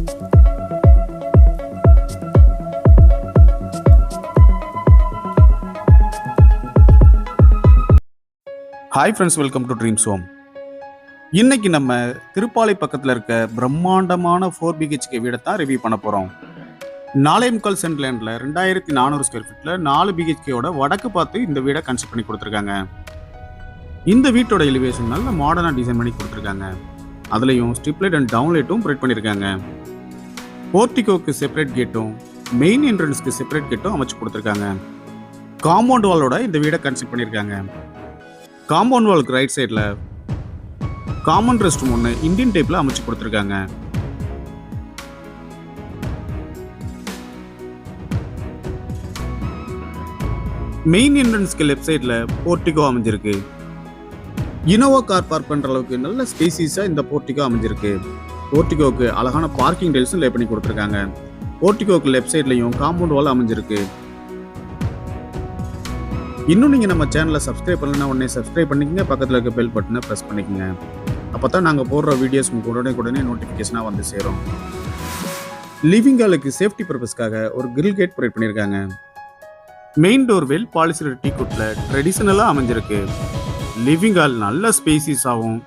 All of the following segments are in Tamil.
Hi friends, welcome to dreams home. இன்னைக்கு நம்ம திருப்பாலை பக்கத்தில் இருக்க பிரம்மாண்டமான 4 BHK வீடை தான் ரிவ்யூ பண்ண போகிறோம். 4.25 சென்ட் லேண்டில் 2400 ஸ்கொயர் ஃபீட்டில் 4 BHKயோட வடக்கு பார்த்து இந்த வீடை கன்ஸ்ட்ரக்ட் பண்ணி கொடுத்துருக்காங்க. இந்த வீட்டோட எலிவேஷன் நல்ல மாடர்னாக டிசைன் பண்ணி கொடுத்துருக்காங்க. அதுலேயும் ஸ்ட்ரிப் லைட் அண்ட் டவுன் லைட்டும் ப்ரொவைட் பண்ணியிருக்காங்க. போர்ட்டிகோக்கு செப்பரேட் கேட்டும் மெயின் என்ட்ரன்ஸ்க்கு செப்பரேட் கேட்டும் அமைச்சு கொடுத்துருக்காங்க. காம்பவுண்ட் வாலோட இந்த வீடை கன்ஸ்ட்ரக்ட் பண்ணியிருக்காங்க. காம்பவுண்ட் வாலுக்கு ரைட் சைடில் காமன் ரெஸ்ட் ரூம் ஒன்று இந்தியன் டைப்பில் அமைச்சு கொடுத்துருக்காங்க. மெயின் என்ட்ரன்ஸ்க்கு லெஃப்ட் சைடில் போர்ட்டிகோ அமைஞ்சிருக்கு. இனோவா கார் பார்க் பண்ணுற அளவுக்கு நல்ல ஸ்பேசிஸாக இந்த போர்ட்டிகோ அமைஞ்சிருக்கு. போர்ட்டிகோவுக்கு அழகான பார்க்கிங் டைல்ஸும் லே பண்ணி கொடுத்துருக்காங்க. போர்ட்டிகோவுக்கு லெஃப்ட் சைட்லையும் காம்பவுண்ட் வால் அமைஞ்சிருக்கு. இன்னும் நீங்கள் நம்ம சேனலை சப்ஸ்கிரைப் பண்ணலன்னா உடனே சப்ஸ்கிரைப் பண்ணிக்கங்க. பக்கத்தில் இருக்க பெல் பட்டனை ப்ரெஸ் பண்ணிக்கங்க. அப்போ தான் நாங்கள் போடுற வீடியோஸ் உங்களுக்கு உடனே நோட்டிஃபிகேஷனாக வந்து சேரும். லிவிங் ஹாலுக்கு சேஃப்டி பர்பஸ்க்காக ஒரு கிரில் கேட் ப்ரொவைட் பண்ணியிருக்காங்க. Main door well polished teak குட்டில் ட்ரெடிஷ்னலாக அமைஞ்சிருக்கு. லிவிங் ஹால் நல்ல ஸ்பேசிஸாகவும்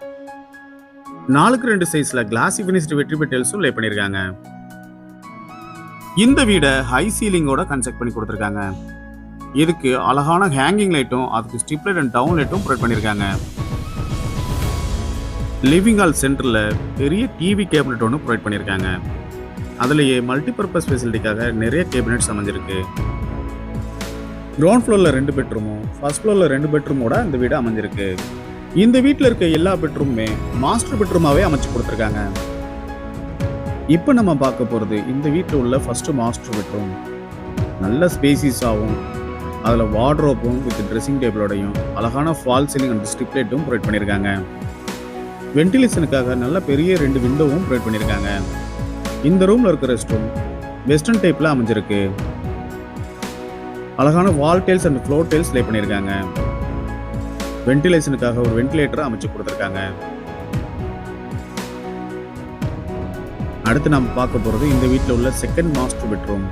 4x2 சைஸில் கிளாசி ஃபினிஷ்டு வெற்றி டைல்ஸும் லே பண்ணியிருக்காங்க. இந்த வீடை ஹை சீலிங்கோட கன்ஸ்ட்ரக்ட் பண்ணி கொடுத்துருக்காங்க. இதுக்கு அழகான ஹேங்கிங் லைட்டும் அதுக்கு ஸ்ட்ரிப் லைட் அண்ட் டவுன் லைட்டும் ப்ரொவைட் பண்ணியிருக்காங்க. லிவிங் ஹால் சென்டரில் பெரிய டிவி கேபினெட் ஒன்று ப்ரொவைட் பண்ணியிருக்காங்க. அதுலேயே மல்டிபர்பஸ் ஃபெசிலிட்டிக்காக நிறைய கேபினெட்ஸ் அமைஞ்சிருக்கு. கிரவுண்ட் ஃப்ளோரில் 2 பெட்ரூமும் ஃபர்ஸ்ட் ஃப்ளோரில் 2 பெட்ரூமோட இந்த வீடு அமைஞ்சிருக்கு. இந்த வீட்டில் இருக்க எல்லா பெட்ரூமுமே மாஸ்டர் பெட்ரூமாகவே அமைச்சு கொடுத்துருக்காங்க. இப்போ நம்ம பார்க்க போகிறது இந்த வீட்டில் உள்ள ஃபர்ஸ்ட் மாஸ்டர் பெட்ரூம். நல்ல ஸ்பேசிஸாகவும் அதில் வார்ட்ரோப்பும் வித் ட்ரெஸ்ஸிங் டேபிளோடையும் அழகான ஃபால் சீலிங் அண்ட் ஸ்ட்ரிப் லைட்டும் ப்ரொவைட் பண்ணியிருக்காங்க. வென்டிலேஷனுக்காக நல்ல பெரிய 2 விண்டோவும் ப்ரொவைட் பண்ணியிருக்காங்க. இந்த ரூமில் இருக்கிற ரெஸ்ட் ரூம் வெஸ்டர்ன் டைப்பில் அமைஞ்சிருக்கு. அழகான வால் டைல்ஸ் அண்ட் ஃப்ளோர் டைல்ஸ் லே பண்ணியிருக்காங்க. வென்டிலேஷனுக்காக ஒரு வென்டிலேட்டரை அமைச்சு கொடுத்துருக்காங்க. அடுத்து நம்ம பார்க்க போகிறது இந்த வீட்டில் உள்ள செகண்ட் மாஸ்டர் பெட்ரூம்.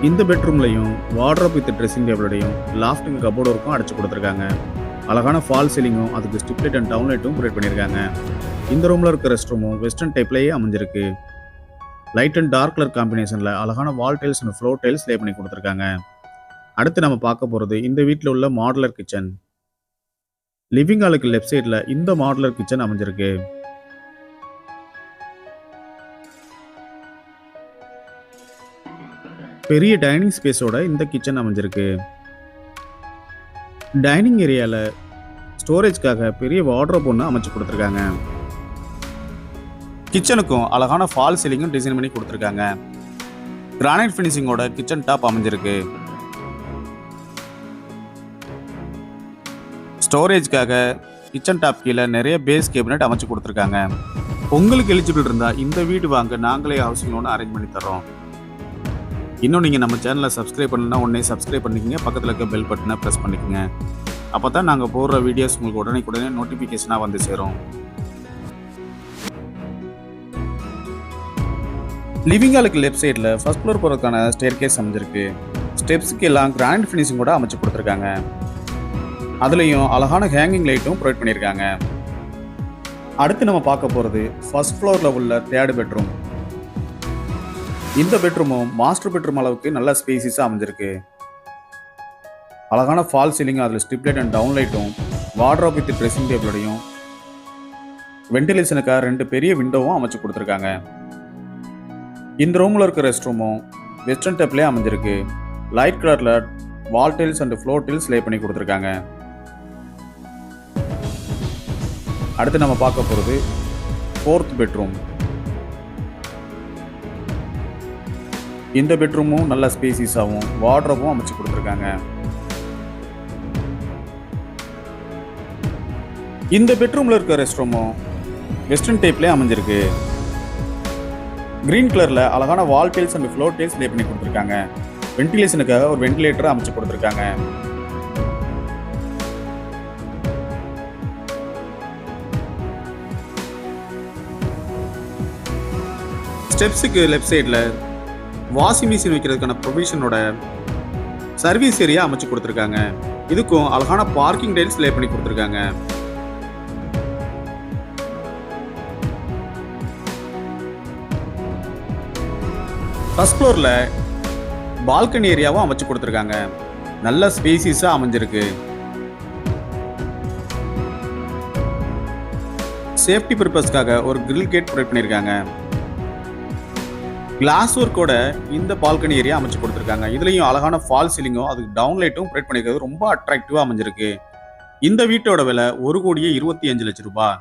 இந்த பெட்ரூம்லையும் வார்ட்ரோப் வித் ட்ரெஸ்ஸிங் டேபிளோடையும் லாஃப்ட்டுக்கு கபோர்டு ஒர்க்கும் அடைச்சு கொடுத்துருக்காங்க. அழகான ஃபால் சீலிங்கும் அதுக்கு ஸ்ட்ரிப் லைட் அண்ட் டவுன் லைட்டும் ப்ரொவைட் பண்ணியிருக்காங்க. இந்த ரூமில் இருக்க ரெஸ்ட் ரூமும் வெஸ்டர்ன் டைப்லேயே அமைஞ்சிருக்கு. லைட் அண்ட் டார்க் கலர் காம்பினேஷனில் அழகான வால் டைல்ஸ் அண்ட் ஃப்ளோர் டைல்ஸ் லே பண்ணி கொடுத்துருக்காங்க. அடுத்து நம்ம பார்க்க போகிறது இந்த வீட்டில் உள்ள மாடுலர் கிச்சன். லிவிங் ஹாலுக்கு லெஃப்ட் சைடில் இந்த மாடுலர் கிச்சன் அமைஞ்சிருக்கு. பெரிய டைனிங் ஸ்பேஸோட இந்த கிச்சன் அமைஞ்சிருக்கு. டைனிங் ஏரியாவில் ஸ்டோரேஜ்க்காக பெரிய வார்ட்ரோப் ஒன்று அமைச்சு கொடுத்துருக்காங்க. கிச்சனுக்கும் அழகான ஃபால் சீலிங்கும் டிசைன் பண்ணி கொடுத்துருக்காங்க. கிரானைட் ஃபினிஷிங்கோட கிச்சன் டாப் அமைஞ்சிருக்கு. ஸ்டோரேஜ்க்காக கிச்சன் டாப் கீழே நிறைய பேஸ் கேபினட் அமைச்சு கொடுத்துருக்காங்க. உங்களுக்கு எலிஜிபிள் இருந்தால் இந்த வீடு வாங்க நாங்களே ஹவுசிங் லோன் அரேஞ்ச் பண்ணி தரோம். இன்னும் நீங்கள் நம்ம சேனலை சப்ஸ்கிரைப் பண்ணலன்னா உடனே சப்ஸ்கிரைப் பண்ணிக்கங்க. பக்கத்தில் இருக்க பெல் பட்டனை ப்ரெஸ் பண்ணிக்கங்க. அப்போ தான் நாங்கள் போடுற வீடியோஸ் உங்களுக்கு உடனே நோட்டிஃபிகேஷனாக வந்து சேரும். லிவிங் ஹாலுக்கு லெஃப்ட் சைடில் ஃபர்ஸ்ட் ஃப்ளோர் போகிறதுக்கான ஸ்டேர் கேஸ் அமைஞ்சிருக்கு. ஸ்டெப்ஸுக்கு எல்லாம் கிரானைட் ஃபினிஷிங்கோட அமைச்சு கொடுத்துருக்காங்க. அதுலேயும் அழகான ஹேங்கிங் லைட்டும் ப்ரொவைட் பண்ணியிருக்காங்க. அடுத்து நம்ம பார்க்க போகிறது ஃபர்ஸ்ட் ஃப்ளோரில் உள்ள 3rd பெட்ரூம். இந்த பெட்ரூமும் மாஸ்டர் பெட்ரூம் அளவுக்கு நல்ல ஸ்பேசிஸாக அமைஞ்சிருக்கு. அழகான ஃபால் சீலிங் அதில் ஸ்ட்ரிப் லைட் அண்ட் டவுன் லைட்டும் வார்ட்ரோப் வித் ட்ரெஸ்ஸிங் டேபிளோடையும் வென்டிலேஷனுக்காக 2 பெரிய விண்டோவும் அமைச்சு கொடுத்துருக்காங்க. இந்த ரூமில் இருக்க ரெஸ்ட் ரூமும் வெஸ்டர்ன் டைப்லேயே அமைஞ்சிருக்கு. லைட் கலரில் வால் டைல்ஸ் அண்ட் ஃப்ளோர் டைல்ஸ் லே பண்ணி கொடுத்துருக்காங்க. அடுத்து நம்ம பார்க்க போகிறது 4th பெட்ரூம். இந்த பெட்ரூமும் நல்ல ஸ்பேசிஸாகவும் வார்ட்ரோப்பும் அமைச்சு கொடுத்துருக்காங்க. இந்த பெட்ரூமில் இருக்க ரெஸ்ட் ரூமும் வெஸ்டர்ன் டைப்லேயே அமைஞ்சிருக்கு. கிரீன் கலரில் அழகான வால் டைல்ஸ் அண்ட் ஃப்ளோர் டைல்ஸ் லே பண்ணி கொடுத்துருக்காங்க. வென்டிலேஷனுக்காக ஒரு வென்டிலேட்டரை அமைச்சு கொடுத்துருக்காங்க. ஸ்டெப்ஸுக்கு லெஃப்ட் சைடில் வாஷிங் மிஷின் வைக்கிறதுக்கான ப்ரொவிஷனோட சர்வீஸ் ஏரியா அமைச்சு கொடுத்துருக்காங்க. இதுக்கும் அழகான பார்க்கிங் டைல்ஸ் லே பண்ணி கொடுத்துருக்காங்க. ஃபர்ஸ்ட் ஃப்ளோரில் பால்கனி ஏரியாவும் அமைச்சு கொடுத்துருக்காங்க. நல்ல ஸ்பேசிஸாக அமைஞ்சிருக்கு. சேஃப்டி பர்பஸ்க்காக ஒரு கிரில் கேட் ப்ரொவைட் பண்ணியிருக்காங்க. கிளாஸ் ஒர்க்கோட இந்த பால்கனி ஏரியா அமைச்சு கொடுத்துருக்காங்க. இதுலயும் அழகான ஃபால் சீலிங்கும் அதுக்கு டவுன் லைட்டும் ப்ரொவைட் பண்ணியிருக்கிறது ரொம்ப அட்ராக்டிவா அமைஞ்சிருக்கு. இந்த வீட்டோட விலை 1,25,00,000 ரூபாய்.